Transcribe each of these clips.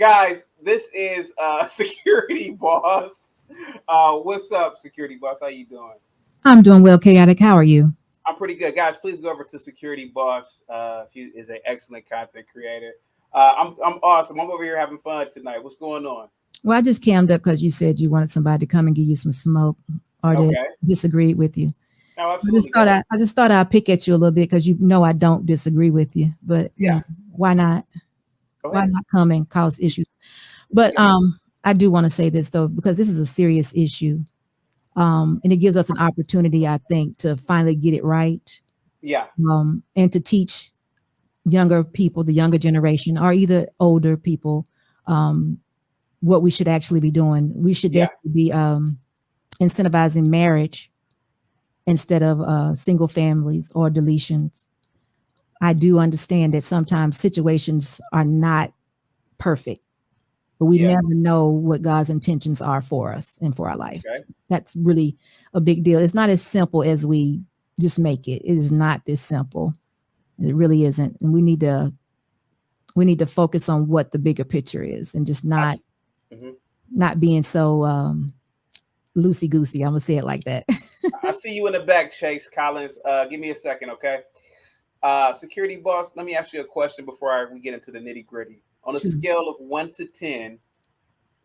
Guys, this is Security Boss. What's up, Security Boss? How you doing? I'm doing well, Chaotic. How are you? I'm pretty good. Guys, please go over to Security Boss. She is an excellent content creator. I'm awesome. I'm over here having fun tonight. What's going on? Well, I just cammed up because you said you wanted somebody to come and give you some smoke or to disagree with you. Oh, absolutely. I just thought I'd pick at you a little bit because you know I don't disagree with you. But yeah, why not? Why not come and cause issues? But I do want to say this though, because this is a serious issue. And it gives us an opportunity, I think, to finally get it right. Yeah. And to teach younger people, the younger generation, or either older people, what we should actually be doing. We should definitely be incentivizing marriage instead of single families or deletions. I do understand that sometimes situations are not perfect, but we never know what God's intentions are for us and for our life. Okay. That's really a big deal. It's not as simple as we just make it. It is not this simple. It really isn't. And we need to focus on what the bigger picture is and just not being so loosey goosey. I'm gonna say it like that. I see you in the back, Chase Collins. Give me a second, okay? Security Boss, let me ask you a question before we get into the nitty gritty. On a scale of 1 to 10,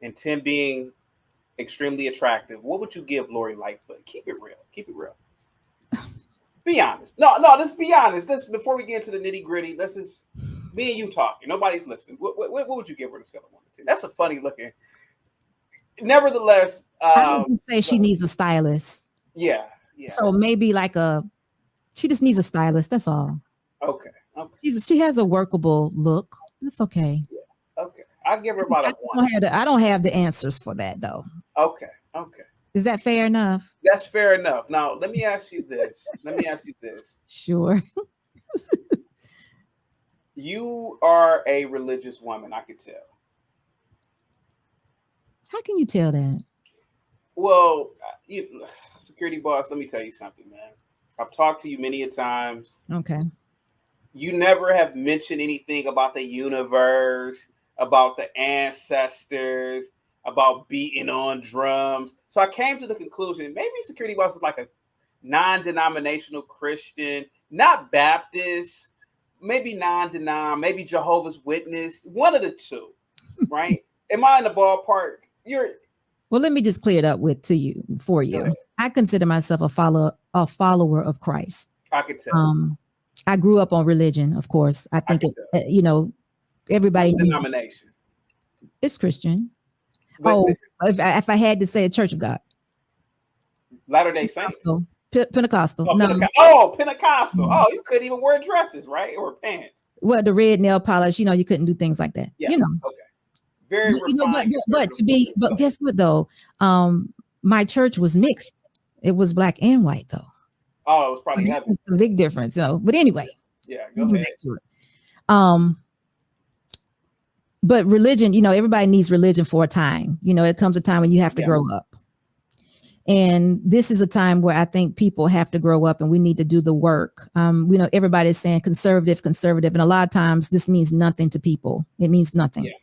and 10 being extremely attractive, what would you give Lori Lightfoot? Keep it real. Keep it real. Be honest. No, let's be honest. Before we get into the nitty gritty, let's just me and you talking. Nobody's listening. What would you give her on a scale of 1 to 10? That's a funny looking. Nevertheless, I would say she needs a stylist. Yeah. So maybe she just needs a stylist. That's all. Okay. She has a workable look. That's okay. Yeah. Okay. I'll give her about a 1. I don't have the answers for that though. Okay. Is that fair enough? That's fair enough. Now, let me ask you this. Sure. You are a religious woman, I could tell. How can you tell that? Well, Security Boss, let me tell you something, man. I've talked to you many a times. Okay. You never have mentioned anything about the universe, about the ancestors, about beating on drums. So I came to the conclusion, maybe Security Boss is like a non-denominational Christian, not Baptist, maybe non-denom, maybe Jehovah's Witness, one of the two, right? Am I in the ballpark? Well, let me just clear it up for you. I consider myself a follower of Christ. I could tell. I grew up on religion, of course. I think everybody knows denomination. It's Christian. If I had to say a Church of God. Latter-day Saints. Pentecostal. Pentecostal. Oh, you couldn't even wear dresses, right? Or pants. Well, the red nail polish, you couldn't do things like that. Yeah. Okay. Very refined. But guess what though? My church was mixed. It was black and white though. Oh, it was probably a big difference. But anyway. Yeah, go ahead. Back to it. But religion, everybody needs religion for a time. It comes a time when you have to grow up. And this is a time where I think people have to grow up and we need to do the work. Everybody's saying conservative. And a lot of times this means nothing to people. It means nothing. Yeah.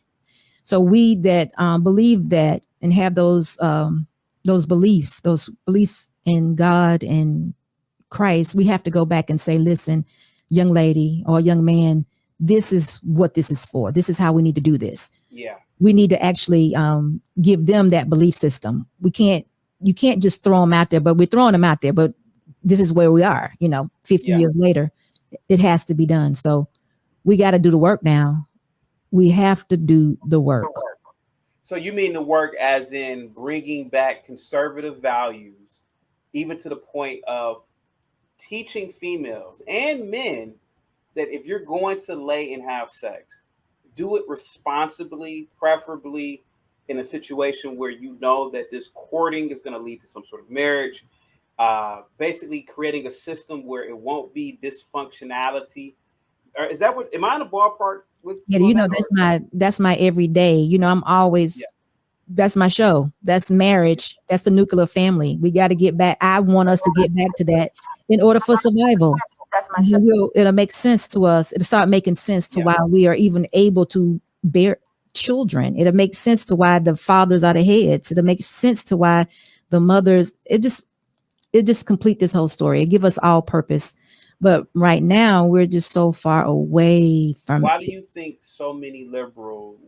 So we that believe that and have those beliefs in God and Christ, we have to go back and say, listen, young lady or young man, this is what this is for. This is how we need to do this. Yeah. We need to actually give them that belief system. You can't just throw them out there, but we're throwing them out there. But this is where we are, 50 years later, it has to be done. So we got to do the work now. We have to do the work. So you mean the work as in bringing back conservative values, even to the point of teaching females and men that if you're going to lay and have sex, do it responsibly, preferably in a situation where you know that this courting is going to lead to some sort of marriage, basically creating a system where it won't be dysfunctionality. Or is that what, am I in the ballpark? That's my everyday, I'm always, that's my show. That's marriage. That's the nuclear family. We got to get back. I want us to get back to that in order for survival. That's my show. It'll make sense to us. It'll start making sense to why we are even able to children. It'll make sense to why the fathers are the heads. It'll make sense to why the mothers. It just complete this whole story. It give us all purpose. But right now we're just so far away from Why it. do you think so many liberals?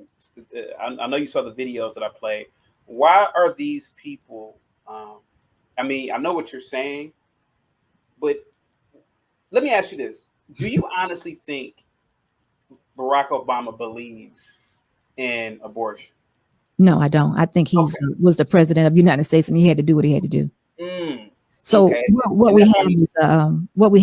I know you saw the videos that I played. Why are these people? I mean, I know what you're saying, but let me ask you this: do you honestly think Barack Obama believes in abortion? No, I don't. I think he's Okay. was the president of the United States and he had to do what he had to do. Mm, So okay. what And we that's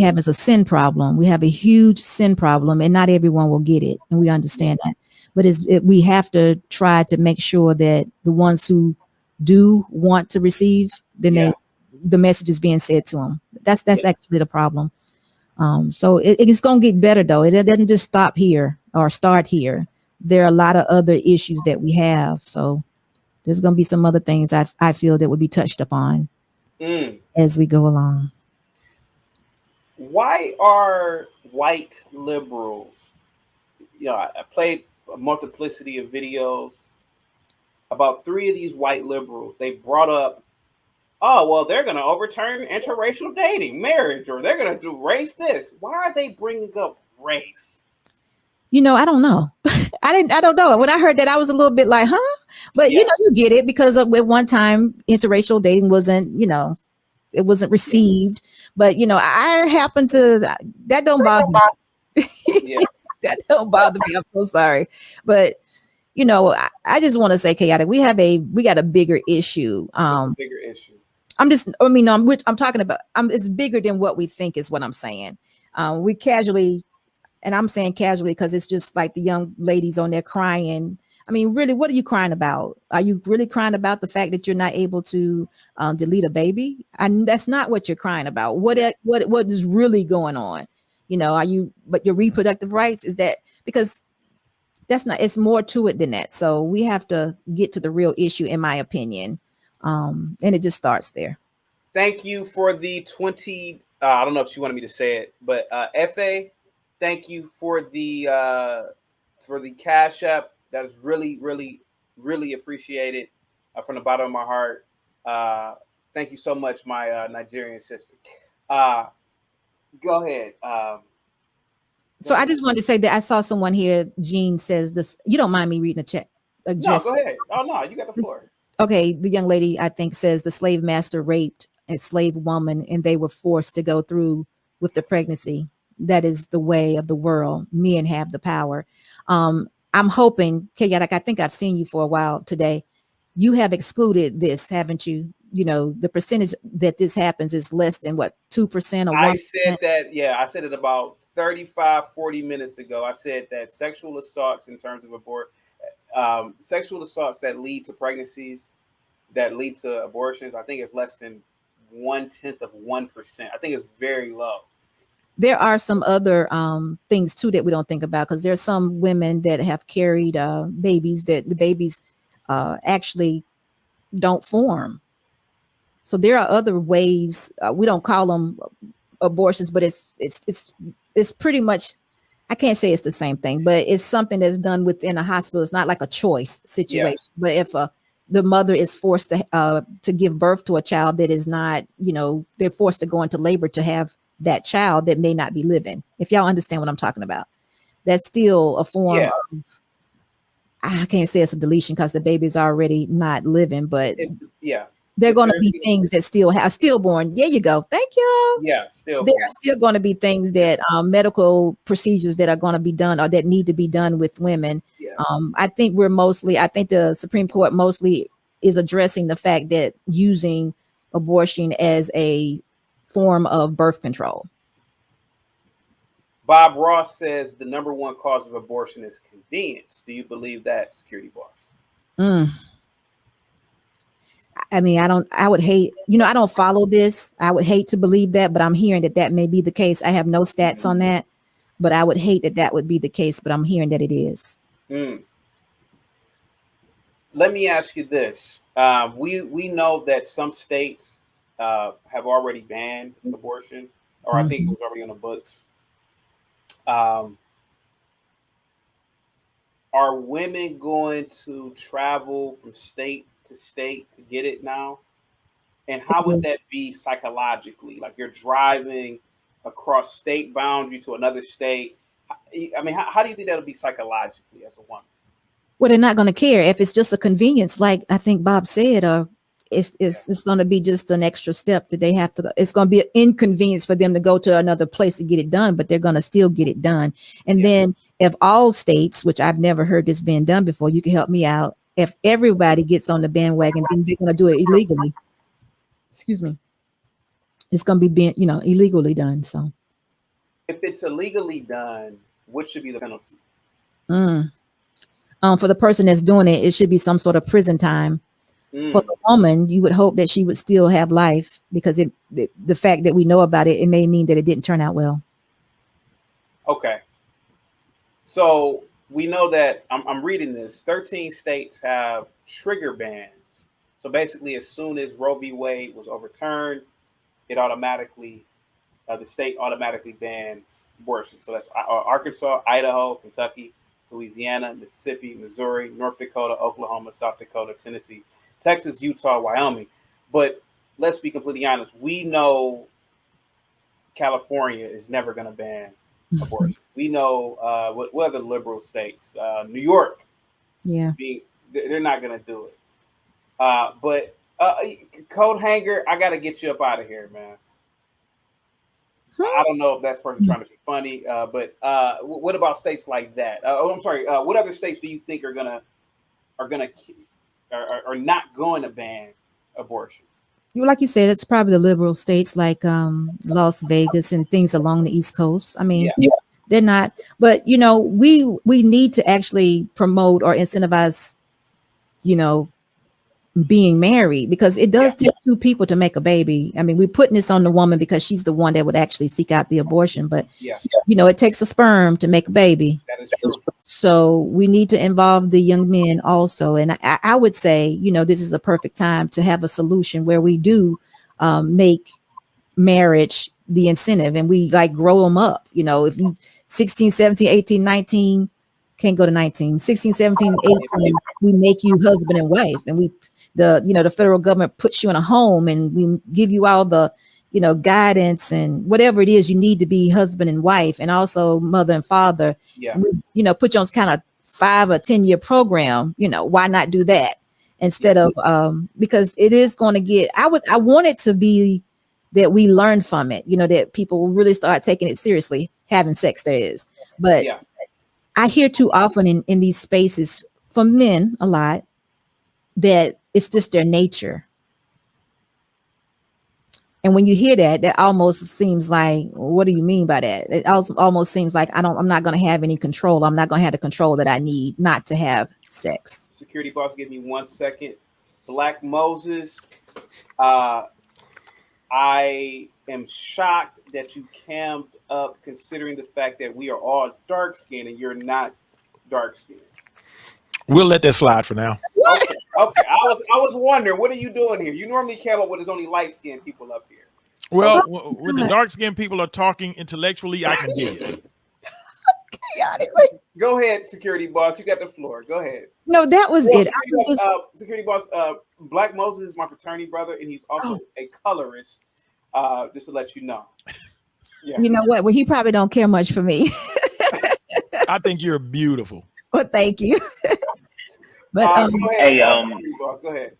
have is a sin problem. We have a huge sin problem, and not everyone will get it, and we understand that. But we have to try to make sure that the ones who do want to receive, then the message is being said to them. That's actually the problem. So it's going to get better though. It doesn't just stop here or start here. There are a lot of other issues that we have. So there's going to be some other things I feel that would be touched upon as we go along. Why are white liberals? I played a multiplicity of videos about 3 of these white liberals. They brought up, oh, well, they're going to overturn interracial dating, marriage, or they're going to do race this. Why are they bringing up race? I don't know. I don't know. When I heard that, I was a little bit like, huh? But you get it because at one time interracial dating wasn't, it wasn't received. But I happen to that don't bother me. That don't bother me. I'm so sorry. But I just want to say, chaotic. We got a bigger issue. Bigger issue. I'm talking about. It's bigger than what we think is what I'm saying. We casually. And I'm saying casually because it's just like the young ladies on there crying. I mean, really, what are you crying about? Are you really crying about the fact that you're not able to delete a baby? And that's not what you're crying about. What is really going on? But your reproductive rights is that because that's not, it's more to it than that. So we have to get to the real issue, in my opinion. And it just starts there. Thank you for the 20. I don't know if she wanted me to say it, but FA, thank you for the Cash App. That is really, really, really appreciated from the bottom of my heart. Thank you so much, my Nigerian sister. Go ahead. So I just wanted to say that I saw someone here. Jean says this. You don't mind me reading a check? No, go ahead. Oh no, you got the floor. Okay, the young lady I think says the slave master raped a slave woman, and they were forced to go through with the pregnancy. That is the way of the world. Men have the power. I'm hoping, Chaotic, I think I've seen you for a while today. You have excluded this, haven't you? The percentage that this happens is less than what, 2% or 1%? I said that, I said it about 35, 40 minutes ago. I said that sexual assaults in terms of sexual assaults that lead to pregnancies, that lead to abortions, I think it's less than 0.1%. I think it's very low. There are some other things too that we don't think about because there's some women that have carried babies that the babies actually don't form. So there are other ways. We don't call them abortions, but it's pretty much. I can't say it's the same thing, but it's something that's done within a hospital. It's not like a choice situation. But if the mother is forced to give birth to a child that is not, they're forced to go into labor to have that child that may not be living. If y'all understand what I'm talking about, that's still a form of. I can't say it's a deletion because the baby's already not living, but there are going to be things that still have stillborn. There you go. Thank you. Yeah, still. There are still going to be things that medical procedures that are going to be done or that need to be done with women. Yeah. I think the Supreme Court mostly is addressing the fact that using abortion as a form of birth control. Bob Ross says the number one cause of abortion is convenience. Do you believe that, security boss? I mean, I would hate, I don't follow this. I would hate to believe that, but I'm hearing that may be the case. I have no stats on that, but I would hate that would be the case, but I'm hearing that it is. Let me ask you this. We know that some states have already banned abortion, or I think it was already on the books. are women going to travel from state to state to get it now? And how would that be psychologically? Like you're driving across state boundary to another state. I mean, how do you think that'll be psychologically as a woman? Well, they're not going to care if it's just a convenience, like I think Bob said, or it's going to be just an extra step that they have to. It's going to be an inconvenience for them to go to another place to get it done, but they're going to still get it done. And then if all states, which I've never heard this being done before, you can help me out. If everybody gets on the bandwagon, then they're going to do it illegally. Excuse me. It's going to be being, illegally done. So if it's illegally done, what should be the penalty? For the person that's doing it, it should be some sort of prison time. For the woman, you would hope that she would still have life, because the fact that we know about it, it may mean that it didn't turn out well. Okay. So we know that I'm reading this. 13 states have trigger bans. So basically, as soon as Roe v. Wade was overturned, it automatically, the state automatically bans abortion. So that's Arkansas, Idaho, Kentucky, Louisiana, Mississippi, Missouri, North Dakota, Oklahoma, South Dakota, Tennessee, Texas, Utah, Wyoming. But let's be completely honest. We know California is never going to ban abortion. We know what other liberal states, New York, they're not going to do it. But Coat Hanger, I got to get you up out of here, man. I don't know if that's person trying to be funny, but what about states like that? I'm sorry. What other states do you think are not going to ban abortion? Like you said, it's probably the liberal states like Las Vegas and things along the East Coast. I mean, they're not. But we need to actually promote or incentivize, being married, because it does take two people to make a baby. I mean, we're putting this on the woman because she's the one that would actually seek out the abortion, but it takes a sperm to make a baby. That is true. So we need to involve the young men also. And I would say, this is a perfect time to have a solution where we do make marriage the incentive, and we like grow them up. If you 16, 17, 18, 19, can't go to 19, 16, 17, 18, we make you husband and wife, and the federal government puts you in a home, and we give you all the, guidance and whatever it is you need to be husband and wife, and also mother and father. And we, put you on kind of 5 or 10 year program. Why not do that instead of, because it is going to get, I want it to be that we learn from it, that people really start taking it seriously, having sex there is. But I hear too often in these spaces from men a lot that it's just their nature. And when you hear that, that almost seems like, what do you mean by that? It also almost seems like I'm not going to have any control. I'm not going to have the control that I need not to have sex. Security boss, give me 1 second. Black Moses, I am shocked that you cammed up, considering the fact that we are all dark skinned and you're not dark skinned. We'll let that slide for now. Okay. I was wondering, what are you doing here? You normally came up with there's only light skinned people up here. Well, when the dark skinned people are talking intellectually, I can hear you. Chaotically. Go ahead, security boss. You got the floor. Go ahead. No, that was it. Security boss. Black Moses is my fraternity brother, and he's also a colorist. Just to let you know. Yeah. You know what? Well, he probably don't care much for me. I think you're beautiful. Well, thank you. But go ahead.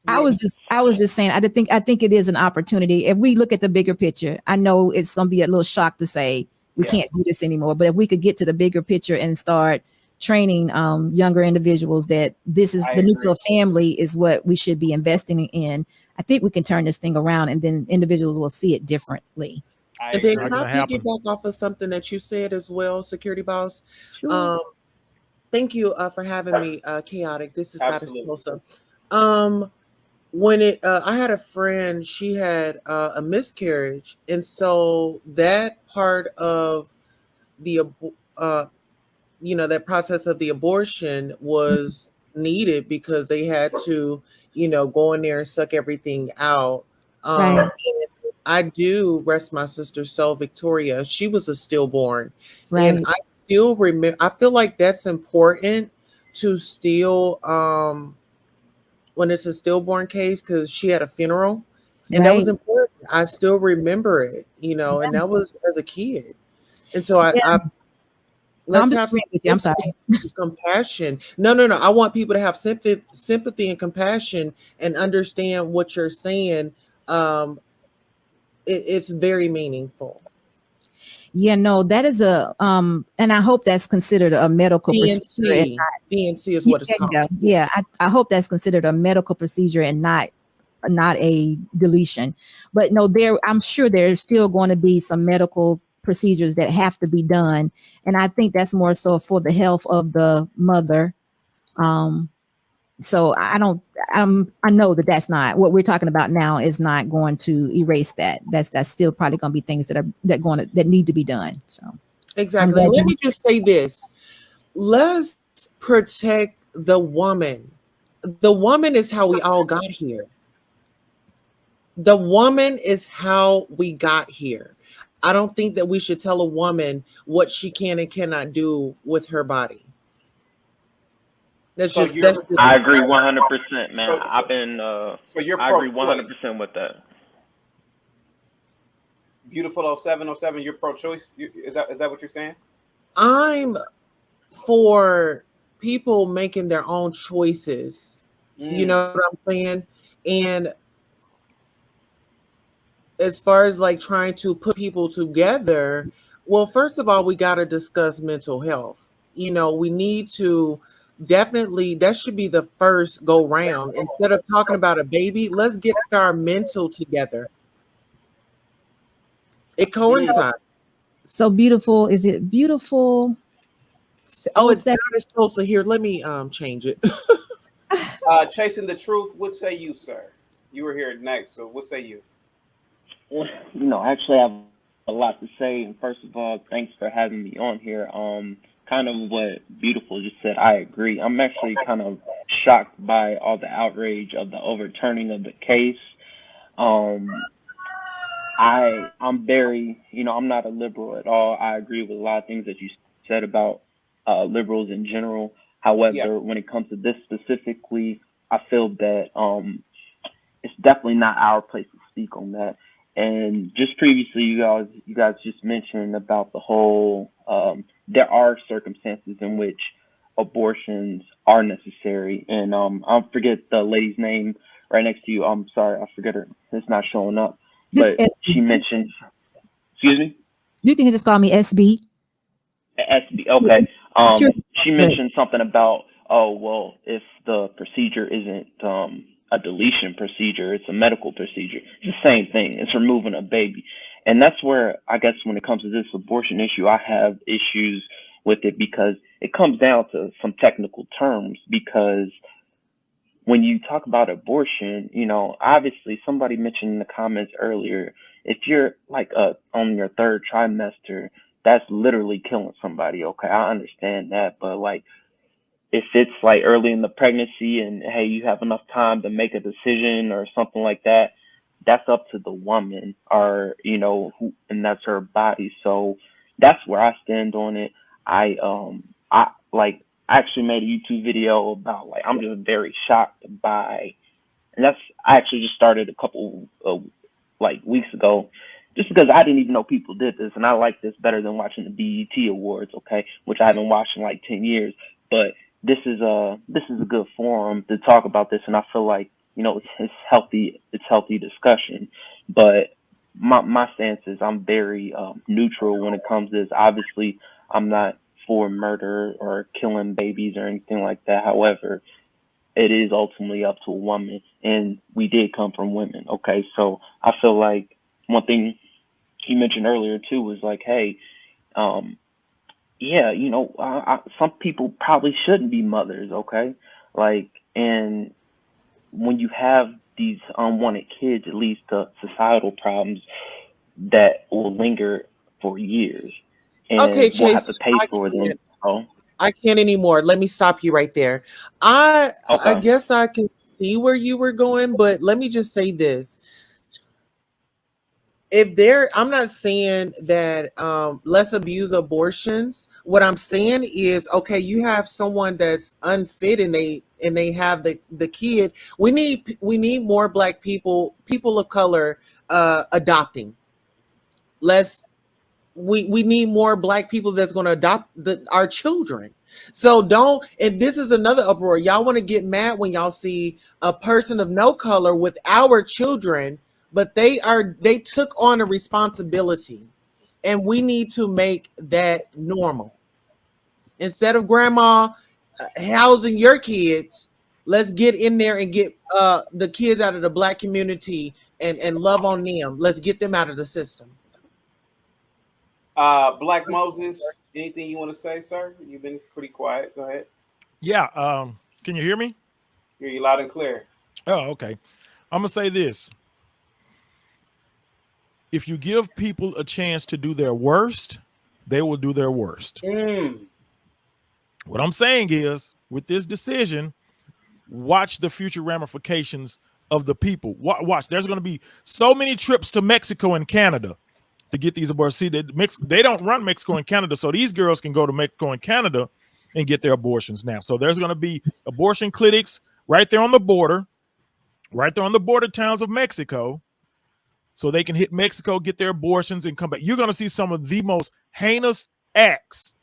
I was just saying, I think it is an opportunity. If we look at the bigger picture, I know it's going to be a little shock to say we can't do this anymore. But if we could get to the bigger picture and start training younger individuals that this is the nuclear family is what we should be investing in, I think we can turn this thing around, and then individuals will see it differently. And then can I piggyback off of something that you said as well, security boss? Sure. Thank you for having me, Chaotic. This is Goddess Tulsa. When I had a friend, she had a miscarriage, and so that part of the that process of the abortion was needed because they had to go in there and suck everything out. Right. I do rest my sister's soul, Victoria. She was a stillborn, right. And I still remember. I feel like that's important to still when it's a stillborn case, because she had a funeral, and that was important. I still remember it, you know, and that was as a kid. And so let's have I'm sorry. compassion. No. I want people to have sympathy and compassion and understand what you're saying. It's very meaningful. Yeah, no, that is and I hope that's considered a medical procedure. DNC is what it's called. Yeah, I hope that's considered a medical procedure and not a deletion. But no, I'm sure there's still going to be some medical procedures that have to be done, and I think that's more so for the health of the mother. So I know that's not what we're talking about now. Is not going to erase that. That's still probably going to be things that need to be done. So exactly. Let me just say this: let's protect the woman. The woman is how we all got here. The woman is how we got here. I don't think that we should tell a woman what she can and cannot do with her body. That's just. I agree 100%, man. I agree 100% with that. Beautiful 0707. You're pro-choice. Is that what you're saying? I'm for people making their own choices. You know what I'm saying? And as far as like trying to put people together, well, first of all, we got to discuss mental health. You know, we need to. Definitely, that should be the first go round. Instead of talking about a baby, let's get our mental together. It coincides. So beautiful. Is it beautiful? Oh, it's not as close to here. Let me change it. Chasing the truth. What say you, sir? You were here next, so what say you? Well, you know, actually, I have a lot to say. And first of all, thanks for having me on here. Kind of what Beautiful just said, I agree. I'm actually kind of shocked by all the outrage of the overturning of the case. I'm very, you know, I'm not a liberal at all. I agree with a lot of things that you said about liberals in general. However, when it comes to this specifically, I feel that it's definitely not our place to speak on that. And just previously, you guys just mentioned about the whole, there are circumstances in which abortions are necessary. And I forget the lady's name right next to you. I'm sorry, I forget her. It's not showing up. But she mentioned, excuse me? You can just call me SB. SB, okay. She mentioned something about, oh, well, if the procedure isn't a deletion procedure, it's a medical procedure. It's the same thing. It's removing a baby. And that's where, I guess, when it comes to this abortion issue, I have issues with it because it comes down to some technical terms. Because when you talk about abortion, you know, obviously somebody mentioned in the comments earlier, if you're like on your third trimester, that's literally killing somebody. Okay, I understand that. But like, if it's like early in the pregnancy and hey, you have enough time to make a decision or something like that, that's up to the woman, or you know, and that's her body. So that's where I stand on it. I actually made a YouTube video about like I'm just very shocked by, and I actually just started a couple of weeks ago, just because I didn't even know people did this, and I like this better than watching the BET Awards, okay, which I haven't watched in like 10 years, but this is a good forum to talk about this, and I feel like, you know, it's healthy discussion. But my stance is I'm very neutral when it comes to this. Obviously, I'm not for murder or killing babies or anything like that. However, it is ultimately up to a woman, and we did come from women. Okay, so I feel like one thing you mentioned earlier too was like, hey, yeah, you know, some people probably shouldn't be mothers. Okay, like, and when you have these unwanted kids, it leads to societal problems that will linger for years, and okay, we'll have Chase, to pay for them. So I can't anymore. Let me stop you right there. I guess I can see where you were going, but let me just say this. I'm not saying that let's abuse abortions. What I'm saying is, okay, you have someone that's unfit and they have the kid. We need more Black people of color adopting. We need more Black people that's going to adopt our children. So and this is another uproar. Y'all want to get mad when y'all see a person of no color with our children, but they took on a responsibility, and we need to make that normal. Instead of grandma housing your kids, let's get in there and get the kids out of the Black community and love on them. Let's get them out of the system. Black Moses, anything you want to say, sir? You've been pretty quiet. Go ahead. Yeah. Can you hear me? Hear you loud and clear. Oh, okay. I'm gonna say this. If you give people a chance to do their worst, they will do their worst. What I'm saying is, with this decision, watch the future ramifications of the people. Watch. There's going to be so many trips to Mexico and Canada to get these abortions. See, they don't run Mexico and Canada, so these girls can go to Mexico and Canada and get their abortions now. So there's going to be abortion clinics right there on the border towns of Mexico, so they can hit Mexico, get their abortions, and come back. You're going to see some of the most heinous acts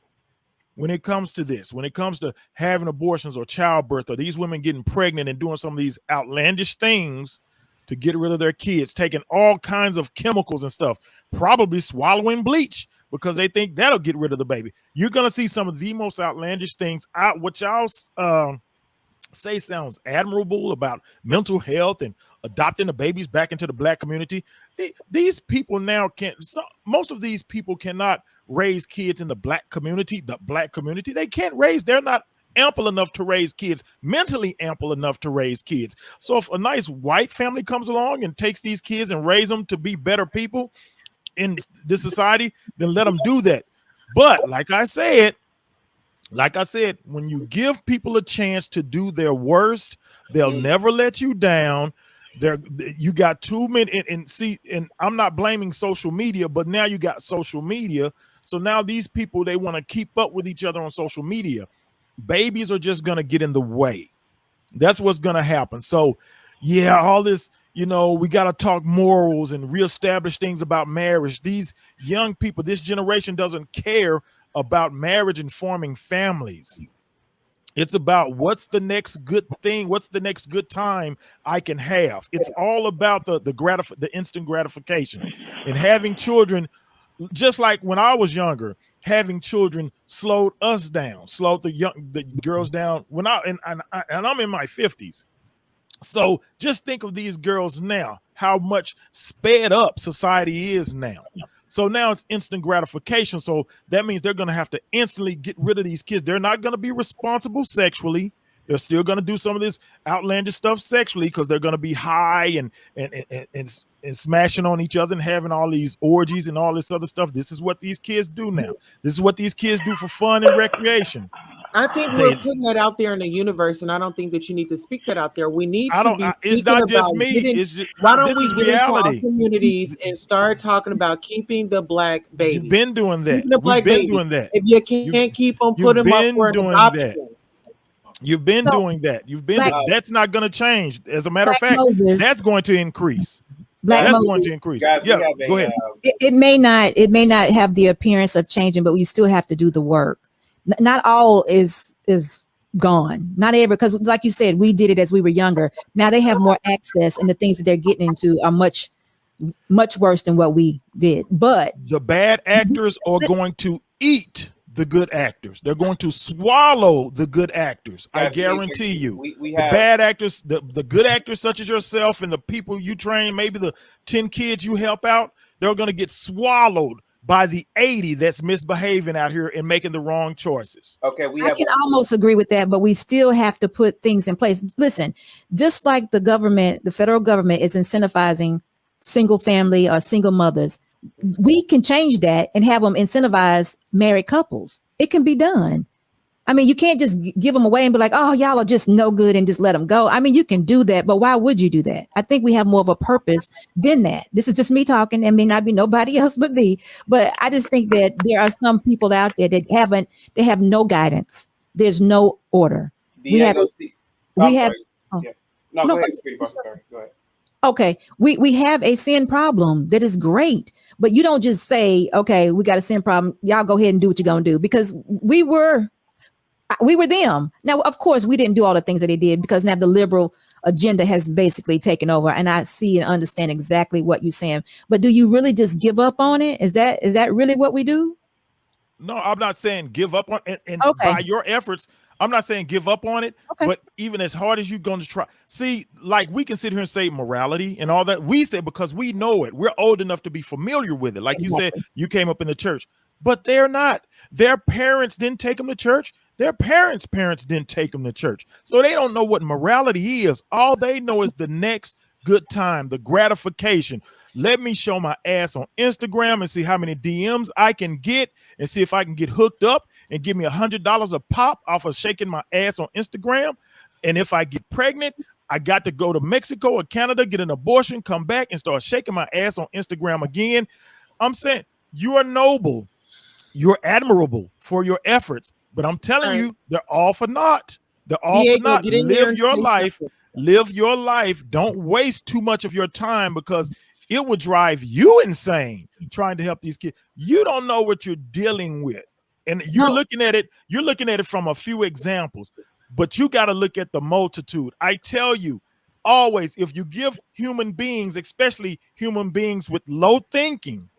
when it comes to this, when it comes to having abortions or childbirth, or these women getting pregnant and doing some of these outlandish things to get rid of their kids, taking all kinds of chemicals and stuff, probably swallowing bleach because they think that'll get rid of the baby. You're going to see some of the most outlandish things out, what y'all say sounds admirable about mental health and adopting the babies back into the Black community. These people now most of these people cannot raise kids in the Black community. They can't raise, they're not ample enough to raise kids, mentally ample enough to raise kids. So if a nice white family comes along and takes these kids and raise them to be better people in this society, then let them do that. But like I said, when you give people a chance to do their worst, they'll never let you down. You got too many, and I'm not blaming social media, but now you got social media. So now these people, they want to keep up with each other on social media. Babies are just going to get in the way. That's what's going to happen. So yeah, all this, we got to talk morals and reestablish things about marriage. These young people, this generation doesn't care about marriage and forming families. It's about what's the next good thing, what's the next good time I can have. It's all about the instant gratification, and having children. Just like when I was younger, having children slowed us down, slowed the girls down. And I'm in my 50s. So just think of these girls now, how much sped up society is now. So now it's instant gratification. So that means they're going to have to instantly get rid of these kids. They're not going to be responsible sexually. They're still going to do some of this outlandish stuff sexually because they're going to be high and smashing on each other and having all these orgies and all this other stuff. This is what these kids do now. This is what these kids do for fun and recreation. I think we're putting that out there in the universe, and I don't think that you need to speak that out there. We need to be it's not just me. Why don't we get into our communities and start talking about keeping the Black babies? You've been doing that. We've been doing that. If you can't keep them, put them up for an adoption. You've been doing that. That's not going to change. As a matter of fact, that's going to increase. Going to increase. Guys, yeah, go ahead. It may not have the appearance of changing, but we still have to do the work. Not all is gone. Not every, because like you said, we did it as we were younger. Now they have more access, and the things that they're getting into are much, much worse than what we did. But the bad actors are going to eat the good actors. They're going to swallow the good actors. I guarantee you. The bad actors, the good actors such as yourself and the people you train, maybe the 10 kids you help out, they're going to get swallowed by the 80 that's misbehaving out here and making the wrong choices. Okay, I can almost agree with that, but we still have to put things in place. Listen, just like the government, the federal government is incentivizing single family or single mothers, we can change that and have them incentivize married couples. It can be done. I mean, you can't just give them away and be like, oh, y'all are just no good and just let them go. I mean, you can do that, but why would you do that? I think we have more of a purpose than that. This is just me talking. It may not be nobody else but me, but I just think that there are some people out there that they have no guidance. There's no order. We have okay. We have a sin problem that is great, but you don't just say, okay, we got a sin problem. Y'all go ahead and do what you're going to do, because we were them. Now, of course, we didn't do all the things that they did, because now the liberal agenda has basically taken over. And I see and understand exactly what you're saying. But do you really just give up on it? Is that really what we do? No, I'm not saying give up on it. And by your efforts, I'm not saying give up on it. Okay. But even as hard as you're going to try, see, like we can sit here and say morality and all that. We say because we know it. We're old enough to be familiar with it. Like you said, you came up in the church, but they're not. Their parents didn't take them to church. Their parents' didn't take them to church. So they don't know what morality is. All they know is the next good time, the gratification. Let me show my ass on Instagram and see how many DMs I can get and see if I can get hooked up and give me $100 a pop off of shaking my ass on Instagram. And if I get pregnant, I got to go to Mexico or Canada, get an abortion, come back and start shaking my ass on Instagram again. I'm saying you are noble. You're admirable for your efforts. But I'm telling you, they're all for naught. They're all for naught. Live your life. Live your life. Don't waste too much of your time, because it will drive you insane trying to help these kids. You don't know what you're dealing with. And you're looking at it. You're looking at it from a few examples, but you got to look at the multitude. I tell you, always, if you give human beings, especially human beings with low thinking,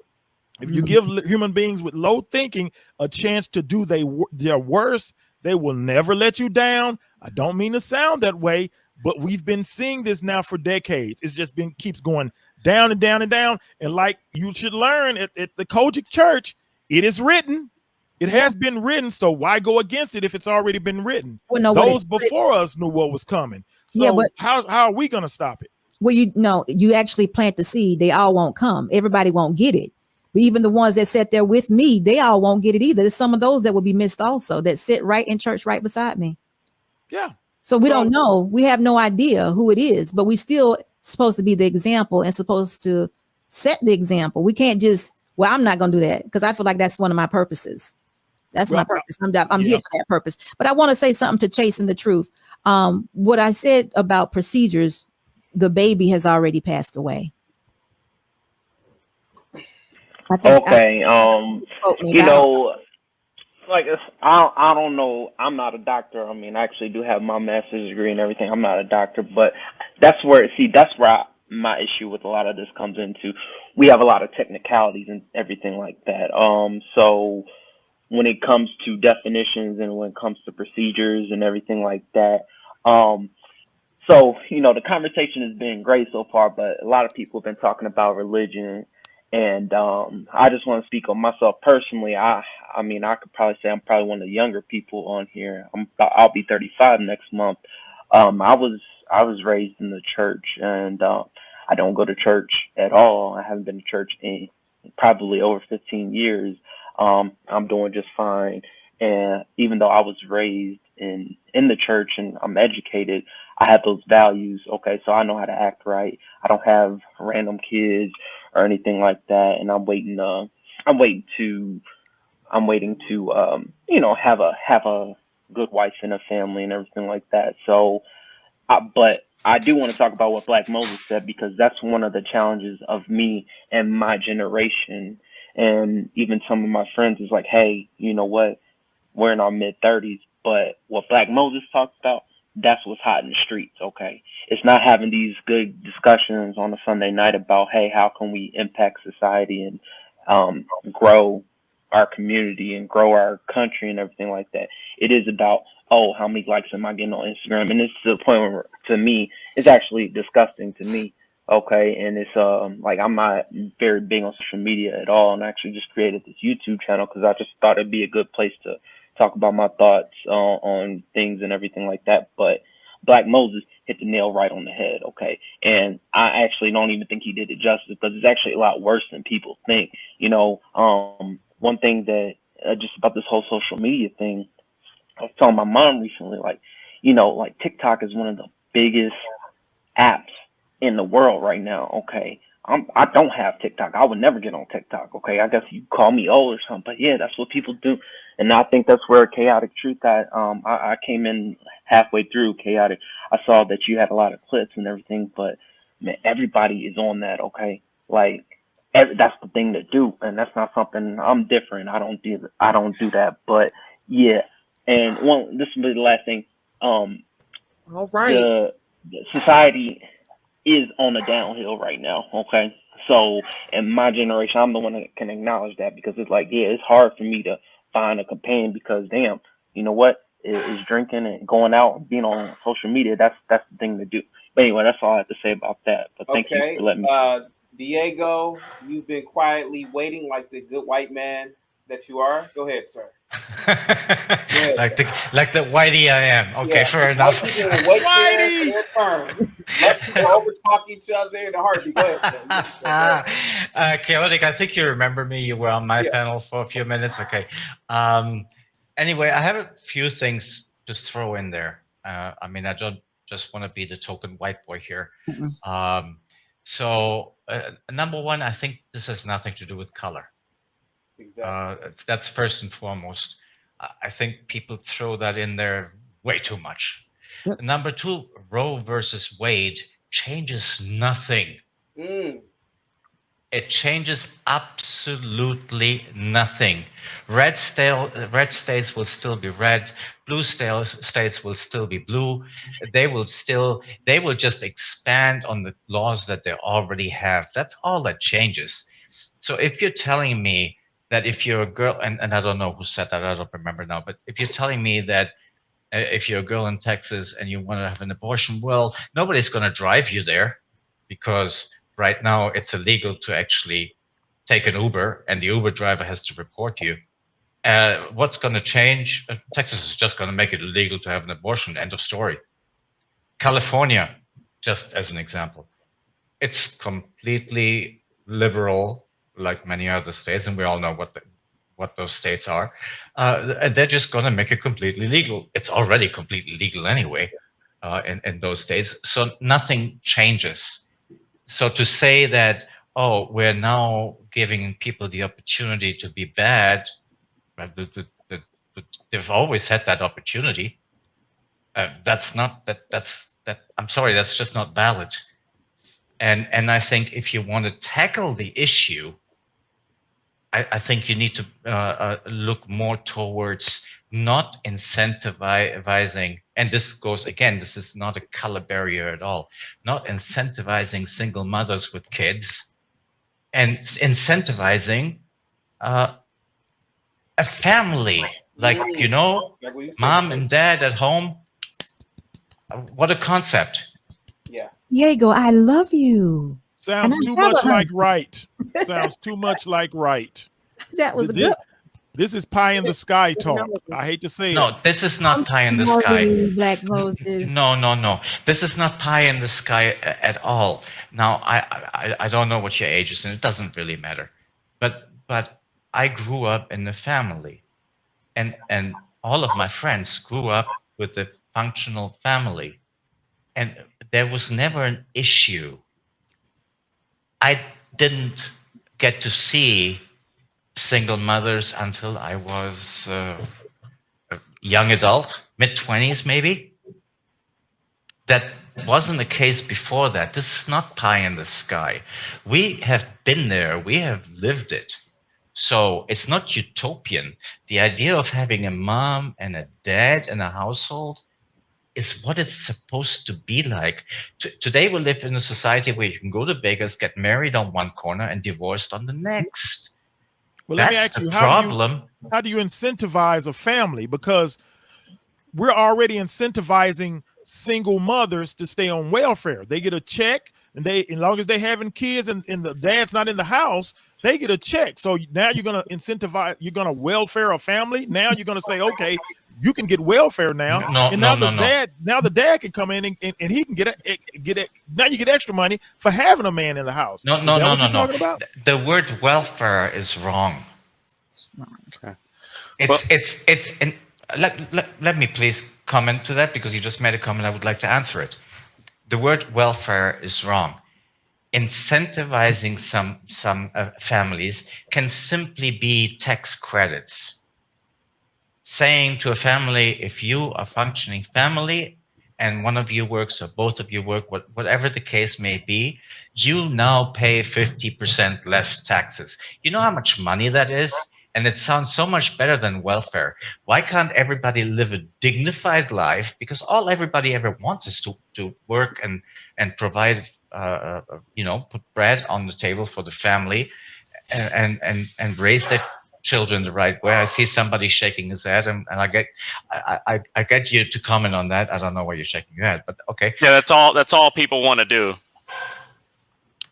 if you give human beings with low thinking a chance to do their worst, they will never let you down. I don't mean to sound that way, but we've been seeing this now for decades. It's just keeps going down and down and down. And like you should learn at the Kojic Church, it is written. It has been written. So why go against it if it's already been written? Well, no, those before us knew what was coming. So how are we going to stop it? Well, you actually plant the seed. They all won't come. Everybody won't get it. But even the ones that sat there with me, they all won't get it either. There's some of those that will be missed also, that sit right in church right beside me. Yeah. So we don't know. We have no idea who it is, but we still supposed to be the example and supposed to set the example. We can't just, well, I'm not going to do that, because I feel like that's one of my purposes. That's my purpose. I'm here for that purpose. But I want to say something to Chasing the Truth. What I said about procedures, the baby has already passed away. I think you know, like I don't know. I'm not a doctor. I mean, I actually do have my master's degree and everything. I'm not a doctor, but that's where my issue with a lot of this comes into. We have a lot of technicalities and everything like that. So when it comes to definitions and when it comes to procedures and everything like that, so you know, the conversation has been great so far, but a lot of people have been talking about religion. And I just want to speak on myself personally. I mean, I could probably say I'm probably one of the younger people on here. I'll be 35 next month. I was raised in the church, and I don't go to church at all. I haven't been to church in probably over 15 years. I'm doing just fine. And even though I was raised in the church and I'm educated, I have those values. Okay, so I know how to act right. I don't have random kids or anything like that. And I'm waiting to you know, have a good wife and a family and everything like that. So, but I do want to talk about what Black Moses said, because that's one of the challenges of me and my generation. And even some of my friends is like, hey, you know what? We're in our mid-30s, but what Black Moses talks about, that's what's hot in the streets, okay? It's not having these good discussions on a Sunday night about, hey, how can we impact society and grow our community and grow our country and everything like that. It is about, oh, how many likes am I getting on Instagram? And it's to the point where, to me, it's actually disgusting to me, okay? And it's like, I'm not very big on social media at all, and I actually just created this YouTube channel because I just thought it'd be a good place to talk about my thoughts on things and everything like that. But Black Moses hit the nail right on the head, okay? And I actually don't even think he did it justice, because it's actually a lot worse than people think. You know, one thing that just about this whole social media thing, was telling my mom recently, like, you know, like TikTok is one of the biggest apps in the world right now. Okay, I don't have TikTok. I would never get on TikTok. Okay, I guess you call me old or something, but yeah, that's what people do, and I think that's where Chaotic Truth at. I came in halfway through Chaotic. I saw that you had a lot of clips and everything, but man, everybody is on that. Okay, like that's the thing to do, and that's not something I'm different. I don't do that, but yeah. And this will be the last thing. All right. The society is on a downhill right now. Okay, so in my generation, I'm the one that can acknowledge that, because it's like, yeah, it's hard for me to find a companion, because damn, you know what? Is drinking and going out and being on social media. That's the thing to do. But anyway, that's all I have to say about that. But thank you for letting me. Diego, you've been quietly waiting like the good white man that you are. Go ahead, sir. like the whitey I am. Okay, fair enough. Whitey! Let's over talk each other in a heartbeat. Go ahead. Chaotic, I think you remember me. You were on my panel for a few minutes. Okay. Anyway, I have a few things to throw in there. I mean, I don't just want to be the token white boy here. So number one, I think this has nothing to do with color. Exactly. That's first and foremost. I think people throw that in there way too much. Number two, Roe versus Wade changes nothing. It changes absolutely nothing. Red states will still be red. Blue states will still be blue. They will just expand on the laws that they already have. That's all that changes. So if you're telling me that if you're a girl, and I don't know who said that, I don't remember now, but if you're telling me that if you're a girl in Texas and you want to have an abortion, well, nobody's going to drive you there, because right now it's illegal to actually take an Uber, and the Uber driver has to report you. What's going to change? Texas is just going to make it illegal to have an abortion. End of story. California, just as an example, it's completely liberal, like many other states, and we all know what those states are. They're just going to make it completely legal. It's already completely legal anyway in those states, so nothing changes. So to say that, oh, we're now giving people the opportunity to be bad, they've always had that opportunity. That's not that. I'm sorry, that's just not valid. And I think if you want to tackle the issue, I think you need to look more towards not incentivizing, and this goes again, this is not a color barrier at all, not incentivizing single mothers with kids, and incentivizing a family, like, you know, mom and dad at home. What a concept. Yeah. Diego, I love you. Sounds too much like right. Sounds too much like right. That was good. This is pie in the sky talk. I hate to say it. No, this is not pie in the sky. Black Moses. No. This is not pie in the sky at all. Now, I don't know what your age is, and it doesn't really matter. But I grew up in a family, and all of my friends grew up with a functional family, and there was never an issue. I didn't get to see single mothers until I was a young adult, mid-20s maybe. That wasn't the case before that. This is not pie in the sky. We have been there. We have lived it. So it's not utopian. The idea of having a mom and a dad in a household is what it's supposed to be like. Today we live in a society where you can go to Vegas, get married on one corner and divorced on the next. Well, let me ask you, how do you incentivize a family? Because we're already incentivizing single mothers to stay on welfare. They get a check, and as long as they having kids and the dad's not in the house, they get a check. So now you're going to incentivize, you're going to welfare a family. Now you're going to say, okay, you can get welfare now. Now the dad can come in and he can get it. Now you get extra money for having a man in the house. No. The word welfare is wrong. Okay. It's let me please comment to that, because you just made a comment. I would like to answer it. The word welfare is wrong. Incentivizing some families can simply be tax credits. Saying to a family, if you are a functioning family and one of you works or both of you work, whatever the case may be, you now pay 50% less taxes. You know how much money that is? And it sounds so much better than welfare. Why can't everybody live a dignified life? Because all everybody ever wants is to work and provide, put bread on the table for the family and raise their children the right way. I see somebody shaking his head, and I get you to comment on that. I don't know why you're shaking your head, but okay. Yeah, that's all people want to do.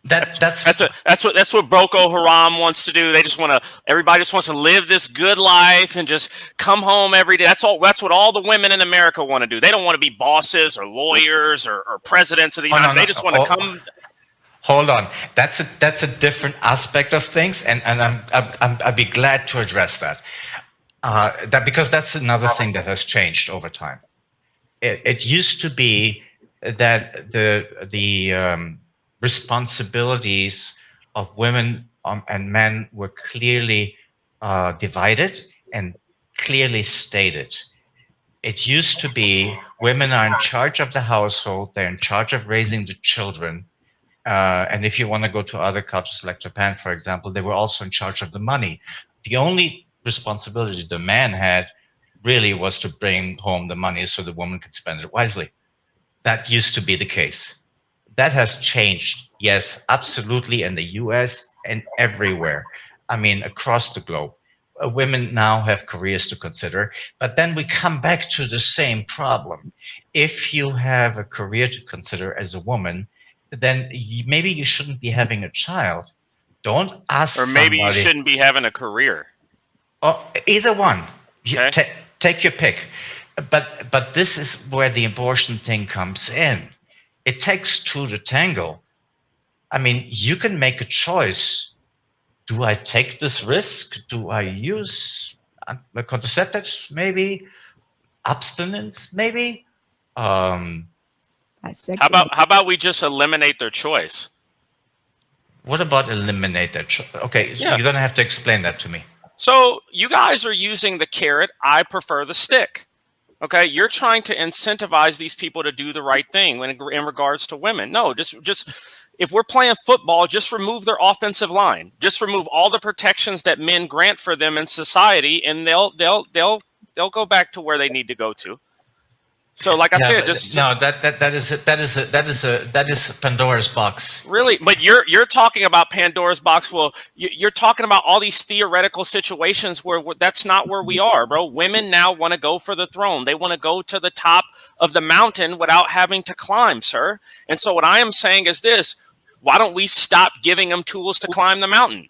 That's what Boko Haram wants to do. They just everybody just wants to live this good life and just come home every day. That's what all the women in America want to do. They don't want to be bosses or lawyers or presidents of the United States. They just want to come. Hold on, that's a different aspect of things, and I'd be glad to address that. Because that's another thing that has changed over time. It used to be that the responsibilities of women and men were clearly divided and clearly stated. It used to be women are in charge of the household, they're in charge of raising the children. And if you want to go to other cultures like Japan, for example, they were also in charge of the money. The only responsibility the man had really was to bring home the money so the woman could spend it wisely. That used to be the case. That has changed, yes, absolutely, in the US and everywhere. I mean, across the globe. Women now have careers to consider, but then we come back to the same problem. If you have a career to consider as a woman, then maybe you shouldn't be having a child. Don't ask. Or maybe you shouldn't be having a career. Oh, either one. Okay. Take your pick. But this is where the abortion thing comes in. It takes two to tango. I mean, you can make a choice. Do I take this risk? Do I use contraceptives? Maybe. Abstinence? Maybe. How about we just eliminate their choice? What about eliminate their choice? Okay, yeah. You're gonna have to explain that to me. So you guys are using the carrot. I prefer the stick. Okay, you're trying to incentivize these people to do the right thing in regards to women. No, just if we're playing football, just remove their offensive line. Just remove all the protections that men grant for them in society, and they'll go back to where they need to go to. So, like I said, just no. That is Pandora's box. Really, but you're talking about Pandora's box. Well, you're talking about all these theoretical situations where that's not where we are, bro. Women now want to go for the throne. They want to go to the top of the mountain without having to climb, sir. And so, what I am saying is this: why don't we stop giving them tools to climb the mountain?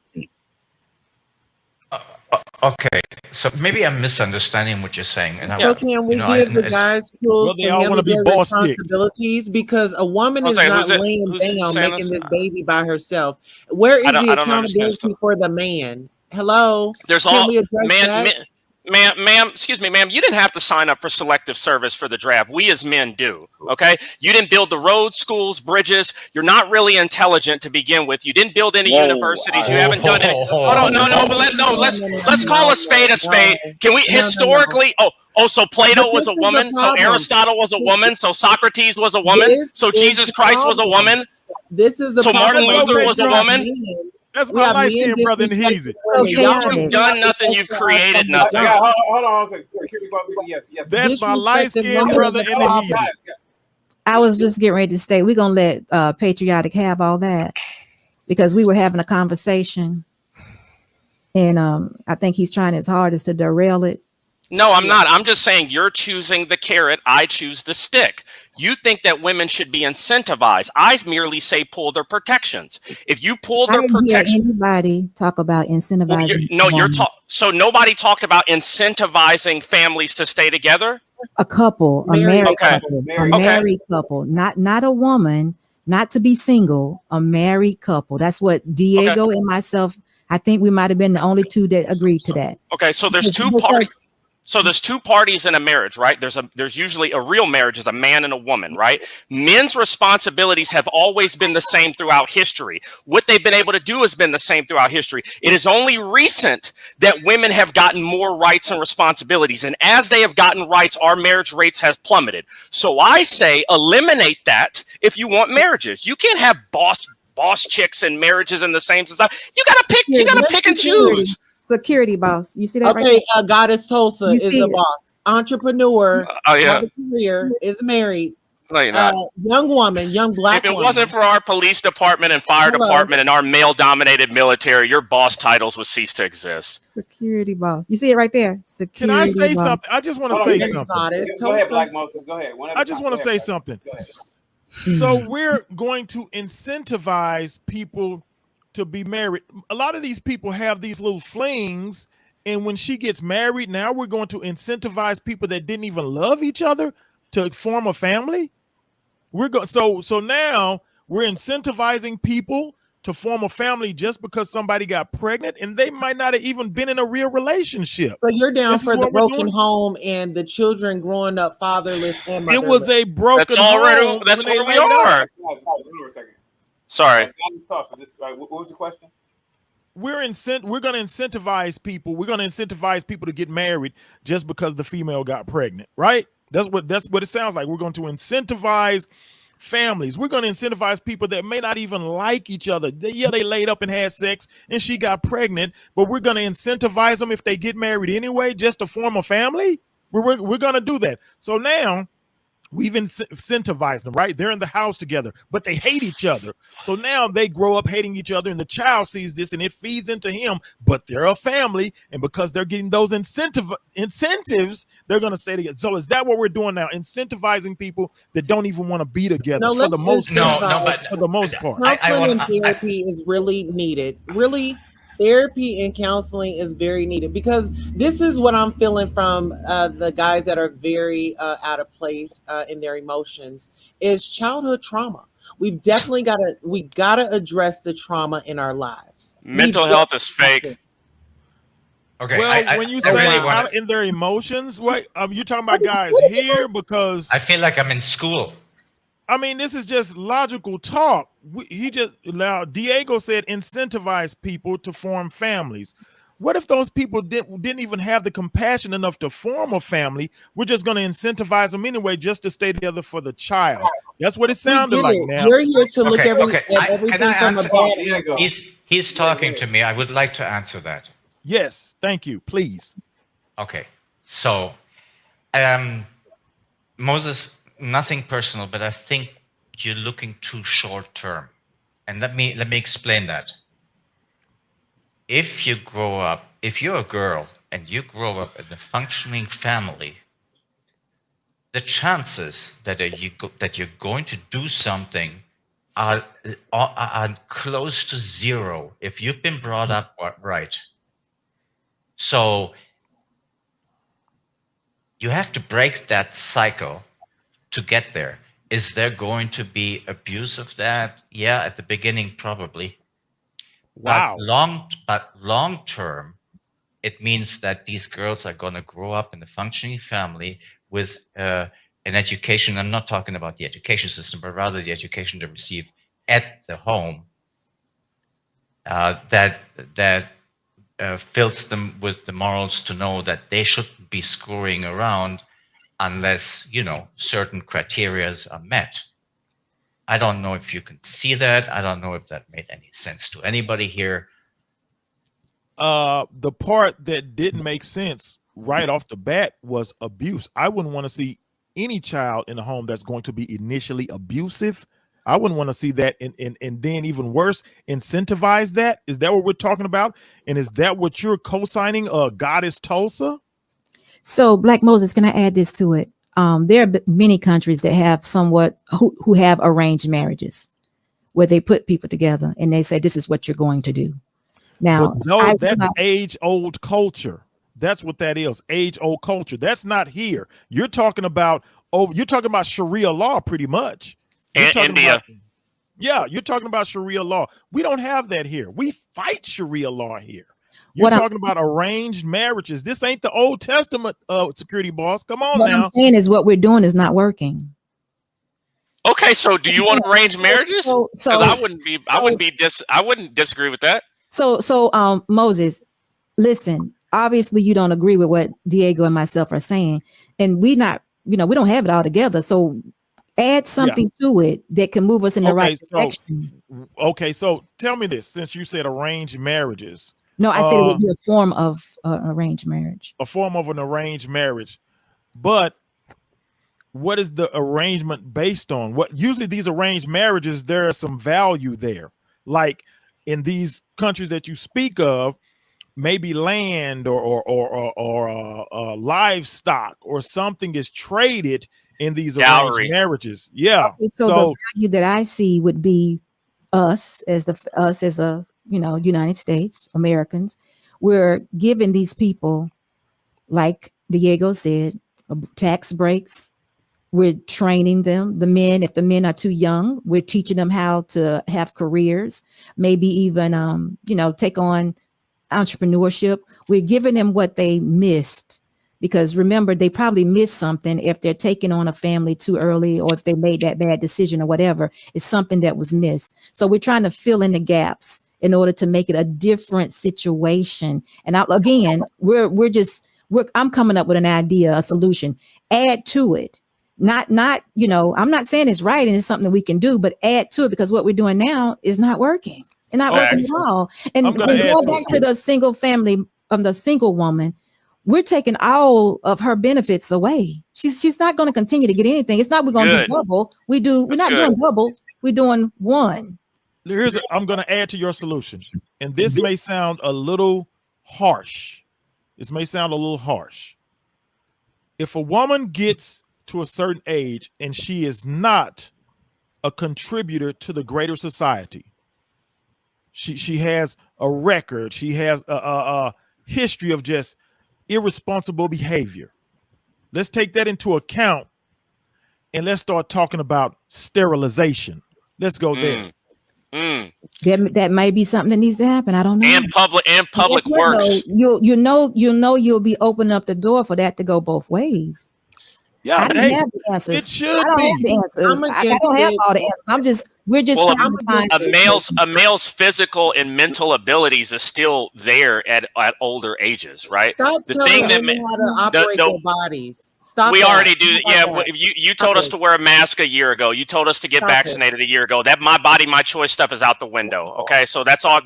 Okay, so maybe I'm misunderstanding what you're saying. And so can we give the guys tools to handle their responsibilities? Because a woman is not laying down making this baby by herself. Where is the accountability for the man? Hello? There's all ma'am, excuse me, ma'am, you didn't have to sign up for selective service for the draft. We as men do, okay? You didn't build the roads, schools, bridges. You're not really intelligent to begin with. You didn't build any universities. You haven't done it. Let's call a spade a spade. Can we historically? So Plato was a woman. So Aristotle was a woman. So Socrates was a woman. So Jesus Christ was a woman. This is the so Martin Luther was a woman. That's my light-skinned brother in Heezy. You've done nothing. You've created nothing. Hold on. Yes. That's my light-skinned brother in the Heezy. I was just getting ready to say, we're going to let Patriotic have all that because we were having a conversation. And I think he's trying his hardest to derail it. No, I'm not. I'm just saying you're choosing the carrot. I choose the stick. You think that women should be incentivized. I merely say pull their protections. If you pull their protections, anybody talk about incentivizing? So nobody talked about incentivizing families to stay together. A couple, a married couple, not a woman, not to be single, a married couple. That's what Diego and myself. I think we might have been the only two that agreed to that. Okay, so there's two parties. So there's two parties in a marriage, right? There's usually a real marriage is a man and a woman, right? Men's responsibilities have always been the same throughout history. What they've been able to do has been the same throughout history. It is only recent that women have gotten more rights and responsibilities. And as they have gotten rights, our marriage rates have plummeted. So I say eliminate that if you want marriages. You can't have boss chicks and marriages in the same society. You gotta pick and choose. Security boss. You see that right Okay, Goddess Tulsa is the it. boss. Entrepreneur, yeah. career, is married. No, you're not. Young woman, young black If it woman. wasn't for our police department and fire department and our male-dominated military, your boss titles would cease to exist. Security boss. You see it right there. Security Can I say boss. something? I just want to say something. Go ahead, Black Moses. Go ahead. I just want to say something. So we're going to incentivize people to be married. A lot of these people have these little flings, and when she gets married, now we're going to incentivize people that didn't even love each other to form a family. So now we're incentivizing people to form a family just because somebody got pregnant, and they might not have even been in a real relationship. So you're down for the broken home and the children growing up fatherless and motherless. It was a broken home. That's where we are. Sorry. What was the question? We're going to incentivize people. We're going to incentivize people to get married just because the female got pregnant, right? That's what it sounds like. We're going to incentivize families. We're going to incentivize people that may not even like each other. They laid up and had sex and she got pregnant, but we're going to incentivize them if they get married anyway, just to form a family. We're going to do that. So now we've incentivized them, right? They're in the house together, but they hate each other. So now they grow up hating each other, and the child sees this and it feeds into him, but they're a family. And because they're getting those incentives, they're going to stay together. So is that what we're doing now? Incentivizing people that don't even want to be together for the most part. Counseling and therapy is really needed. Really, therapy and counseling is very needed, because this is what I'm feeling from the guys that are very out of place in their emotions is childhood trauma. We've definitely gotta address the trauma in our lives. Mental health is fake. Okay. Well, when you say out in their emotions, what you're talking about guys here, because I feel like I'm in school. I mean, this is just logical talk. Diego said incentivize people to form families. What if those people didn't even have the compassion enough to form a family? We're just going to incentivize them anyway, just to stay together for the child. That's what it sounded like. Now you're here to look at everything from a bad angle. He's talking to me. I would like to answer that. Yes, thank you. Please. Okay, so Moses. Nothing personal, but I think you're looking too short term. And let me explain that. If you're a girl and you grow up in a functioning family, the chances that you're going to do something are close to zero if you've been brought up right. So you have to break that cycle to get there. Is there going to be abuse of that? Yeah, at the beginning, probably. Wow. But long term, it means that these girls are going to grow up in a functioning family with an education. I'm not talking about the education system, but rather the education they receive at the home that fills them with the morals to know that they shouldn't be screwing around unless, certain criterias are met. I don't know if you can see that. I don't know if that made any sense to anybody here. The part that didn't make sense right off the bat was abuse. I wouldn't want to see any child in a home that's going to be initially abusive. I wouldn't want to see that, and then even worse, incentivize that. Is that what we're talking about? And is that what you're co-signing, Goddess Tulsa? So, Black Moses, can I add this to it? There are many countries that have who have arranged marriages, where they put people together and they say, this is what you're going to do. Now, that's age-old culture. That's what that is, age-old culture. That's not here. You're talking about Sharia law, pretty much. India. You're talking about Sharia law. We don't have that here. We fight Sharia law here. You're talking about arranged marriages. This ain't the Old Testament, security boss. Come on what now. I'm saying is what we're doing is not working. Okay, so do you want arranged marriages? So I wouldn't disagree with that. So Moses, listen, obviously you don't agree with what Diego and myself are saying, and we don't have it all together. So add something to it that can move us in the right direction. Okay, so tell me this, since you said arranged marriages. No, I said it would be a form of arranged marriage. A form of an arranged marriage. But what is the arrangement based on? What usually these arranged marriages, there is some value there. Like in these countries that you speak of, maybe land or livestock or something is traded in these arranged marriages. Yeah. Okay, so the value that I see would be us as a United States Americans. We're giving these people, like Diego said, tax breaks. We're training them. The men, if the men are too young, we're teaching them how to have careers, maybe even, take on entrepreneurship. We're giving them what they missed, because remember, they probably missed something if they're taking on a family too early, or if they made that bad decision or whatever. It's something that was missed. So we're trying to fill in the gaps in order to make it a different situation. And again, I'm coming up with an idea, a solution. Add to it. Not, I'm not saying it's right and it's something that we can do, but add to it, because what we're doing now is not working. It's not working at all. And going back to the single family, the single woman, we're taking all of her benefits away. She's not going to continue to get anything. It's not we're going to do double. We're not doing double. We're doing one. I'm going to add to your solution. And this may sound a little harsh. If a woman gets to a certain age and she is not a contributor to the greater society, she has a record, she has a history of just irresponsible behavior. Let's take that into account and let's start talking about sterilization. Let's go there. That might be something that needs to happen. I don't know. And public works. You'll be opening up the door for that to go both ways. Yeah, I don't have the answers. It should be. I don't have the answers. I don't have all the answers. We're just trying to find a male's physical and mental abilities is still there at older ages, right? Stop the thing that how to operate their bodies. Stop. We already do. Yeah, you told us to wear a mask a year ago. You told us to get vaccinated a year ago. That my body, my choice stuff is out the window. Okay, so that's all.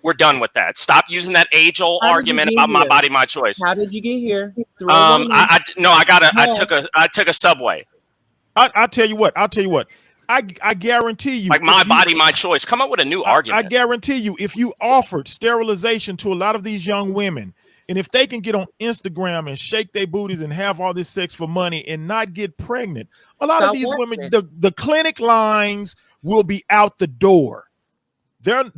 We're done with that. Stop using that age-old argument about my body, my choice. How did you get here? I took a subway. I'll tell you what. I guarantee you, like my body, my choice. Come up with a new argument. I guarantee you, if you offered sterilization to a lot of these young women, and if they can get on Instagram and shake their booties and have all this sex for money and not get pregnant, a lot of these women, the clinic lines will be out the door. Them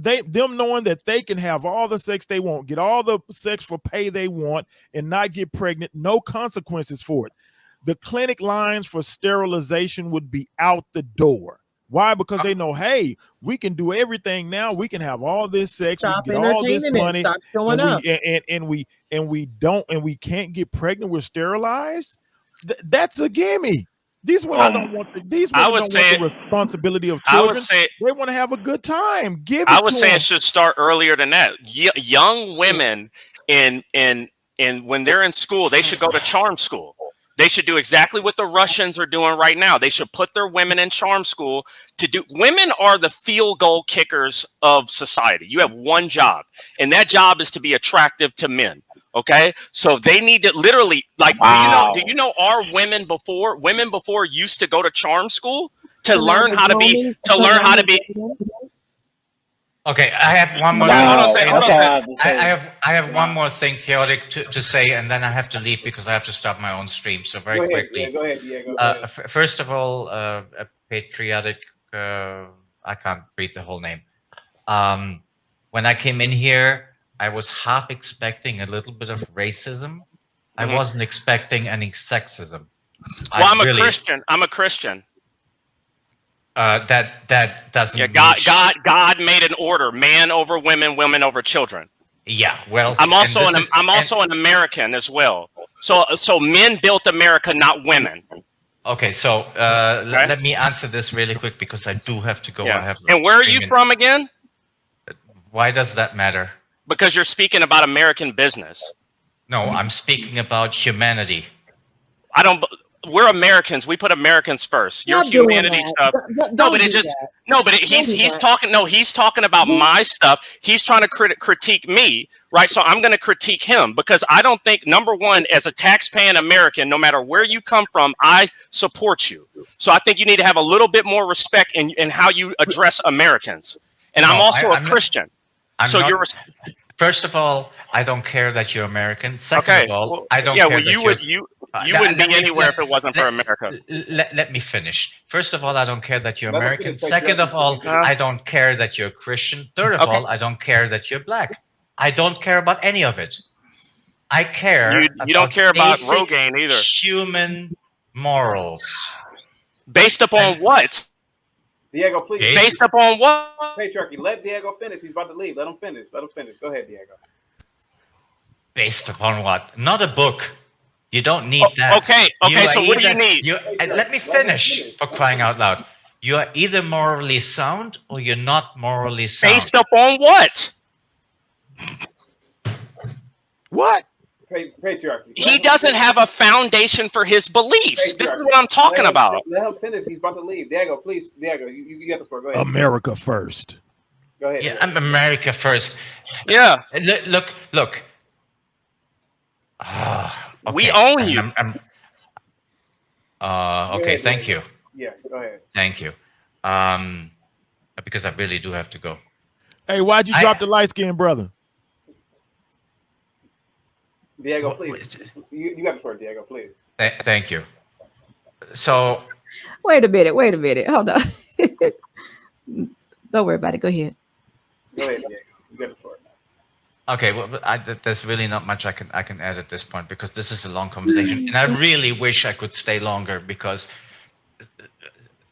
knowing that they can have all the sex they want, get all the sex for pay they want, and not get pregnant, no consequences for it. The clinic lines for sterilization would be out the door. Why? Because they know, hey, we can do everything now. We can have all this sex, we can get all this money, and we can't get pregnant. We're sterilized. That's a gimme. These women don't want the responsibility of children. They want to have a good time. I would say it should start earlier than that. Young women and when they're in school, they should go to charm school. They should do exactly what the Russians are doing right now. They should put their women in charm school to do. Women are the field goal kickers of society. You have one job, and that job is to be attractive to men. Okay, so they need to literally, like, do you know our women before used to go to charm school to learn how to be. Okay, I have one more. I have one more thing chaotic to say, and then I have to leave because I have to start my own stream. So very quickly. Yeah, go ahead. Yeah, go ahead. First of all, a patriotic. I can't read the whole name. When I came in here, I was half expecting a little bit of racism. I wasn't expecting any sexism. Well, I'm a Christian. I'm a Christian. That doesn't. Yeah, God made an order: man over women, women over children. Yeah, well, I'm also an American as well. So men built America, not women. Okay, so let me answer this really quick because I do have to go. Yeah. I have. And where are you from again? Why does that matter? Because you're speaking about American business. No, I'm speaking about humanity. We're Americans. We put Americans first. Your humanity stuff. He's talking. No, he's talking about my stuff. He's trying to critique me, right? So I'm going to critique him because I don't think, number one, as a tax-paying American, no matter where you come from, I support you. So I think you need to have a little bit more respect in how you address Americans. And I'm also a Christian. First of all, I don't care that you're American. Second of all, I don't care. You wouldn't be anywhere if it wasn't for America. Let me finish. First of all, I don't care that you're American. Second of all, I don't care that you're Christian. Third of all, I don't care that you're black. I don't care about any of it. I care. You don't care about Rogaine either. Human morals. Based upon what? Diego, please. Based upon what? Patriarchy. Let Diego finish. He's about to leave. Let him finish. Go ahead, Diego. Based upon what? Not a book. You don't need that. Okay. So what do you need? Let me finish, for crying out loud. You are either morally sound or you're not morally sound. Based upon what? What? Patriarchy. He doesn't have a foundation for his beliefs. This is what I'm talking about. Let him finish. He's about to leave. Diego, please. Diego, you get the floor. Go ahead. America first. Go ahead. Yeah, I'm America first. Yeah. Look. Okay. We own you. Okay, thank you. Yeah, go ahead. Thank you. Because I really do have to go. Hey, why'd you drop the light-skinned brother? Diego, please. You got the floor, Diego, please. Thank you. So. Wait a minute. Hold on. Don't worry about it. Go ahead. Go ahead, Diego. You got the floor. Okay, well, there's really not much I can add at this point because this is a long conversation, and I really wish I could stay longer because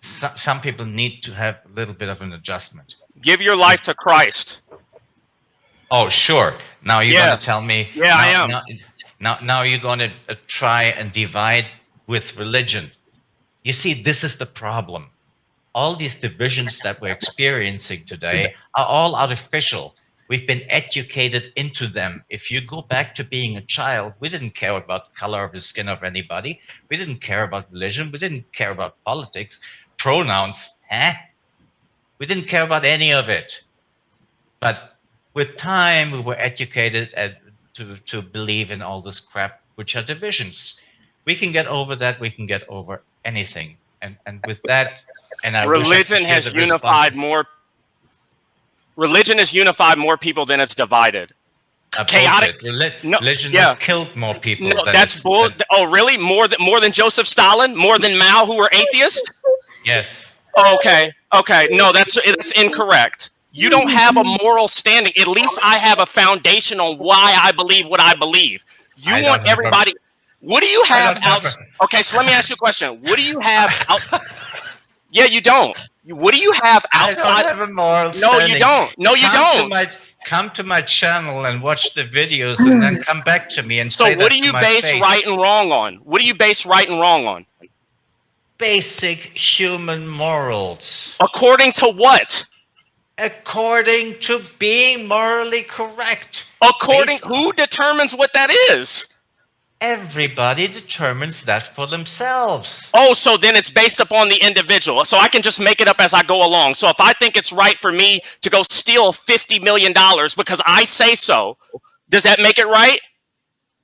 some people need to have a little bit of an adjustment. Give your life to Christ. Oh, sure. Now you're going to tell me. Yeah, I am. Now you're going to try and divide with religion. You see, this is the problem. All these divisions that we're experiencing today are all artificial. We've been educated into them. If you go back to being a child, we didn't care about the color of the skin of anybody. We didn't care about religion. We didn't care about politics, pronouns. We didn't care about any of it. But with time, we were educated to believe in all this crap, which are divisions. We can get over that. We can get over anything. And with that, religion has unified more. Religion has unified more people than it's divided. Chaotic. Religion has killed more people. No, that's bull. Oh, really? More than Joseph Stalin? More than Mao, who were atheists? Yes. Okay. No, that's incorrect. You don't have a moral standing. At least I have a foundation on why I believe what I believe. You want everybody. What do you have outside? Okay, so let me ask you a question. What do you have outside? Yeah, you don't. What do you have outside? I don't have a moral standing. No, you don't. No, you don't. Come to my channel and watch the videos and then come back to me and say that. So what do you base right and wrong on? What do you base right and wrong on? Basic human morals. According to what? According to being morally correct. Who determines what that is? Everybody determines that for themselves. Oh, so then it's based upon the individual. So I can just make it up as I go along. So if I think it's right for me to go steal $50 million because I say so, does that make it right?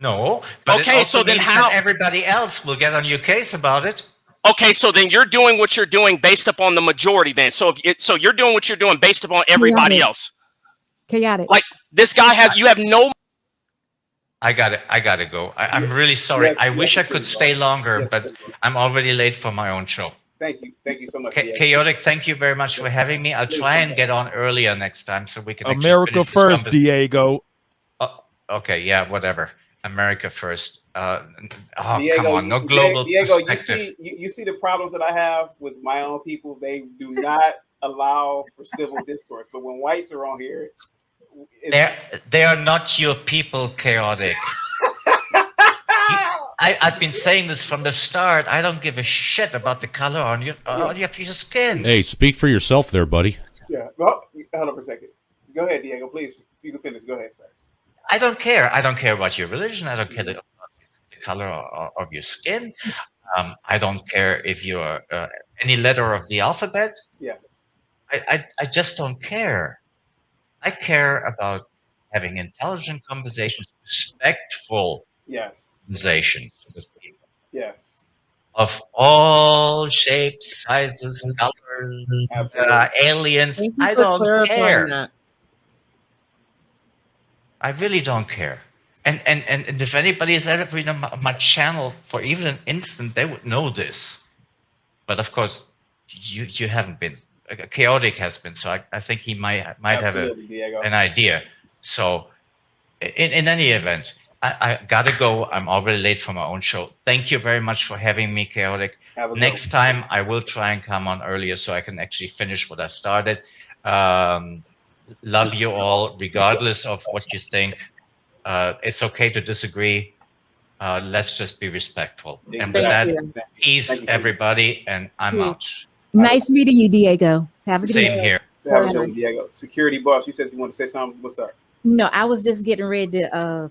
No. But okay, so then how everybody else will get on your case about it? Okay, so then you're doing what you're doing based upon the majority then. So so you're doing what you're doing based upon everybody else. Chaotic. Like this guy you have no. I got to go. I'm really sorry. Yes, I wish I could stay longer, but I'm already late for my own show. Thank you so much. Chaotic, thank you very much for having me. I'll try and get on earlier next time so we can. America first, Diego. Okay, yeah, whatever. America first. Diego, come on, no global perspective. You see the problems that I have with my own people. They do not allow for civil discourse. But when whites are on here, They are not your people, chaotic. I've been saying this from the start. I don't give a shit about the color on your skin. Hey, speak for yourself there, buddy. Yeah. Well, hold on for a second. Go ahead, Diego. Please, you can finish. Go ahead, sir. I don't care. I don't care about your religion. I don't care about the color of your skin. I don't care if you're any letter of the alphabet. Yeah. I just don't care. I care about having intelligent conversations, respectful conversations with people. Yes. Of all shapes, sizes, colors, aliens. I don't care. That. I really don't care. And if anybody has ever been on my channel for even an instant, they would know this. But of course, you haven't been. Chaotic has been, so I think he might have an idea. So in any event, I gotta go. I'm already late for my own show. Thank you very much for having me, Chaotic. Next time I will try and come on earlier so I can actually finish what I started. Love you all, regardless of what you think. It's okay to disagree. Let's just be respectful. And with that, peace, everybody, and I'm out. Nice meeting you, Diego. Have a good Same here. Have a good one, Diego. Security boss, you said you want to say something. What's up? No, I was just getting ready to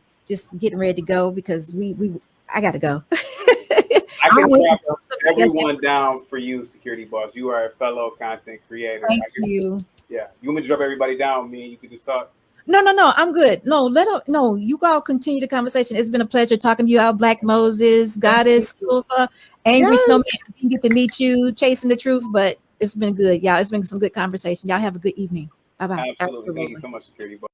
go because I gotta go. I can drop everyone down for you, security boss. You are a fellow content creator. Thank you. Yeah. You want me to drop everybody down? Me and you can just talk. No, I'm good. No, you all continue the conversation. It's been a pleasure talking to you out, Black Moses, Goddess, Tulsa, Angry Snowman. I didn't get to meet you, Chasing the Truth, but it's been good. Yeah, it's been some good conversation. Y'all have a good evening. Bye-bye. Absolutely. Thank you so much, security boss.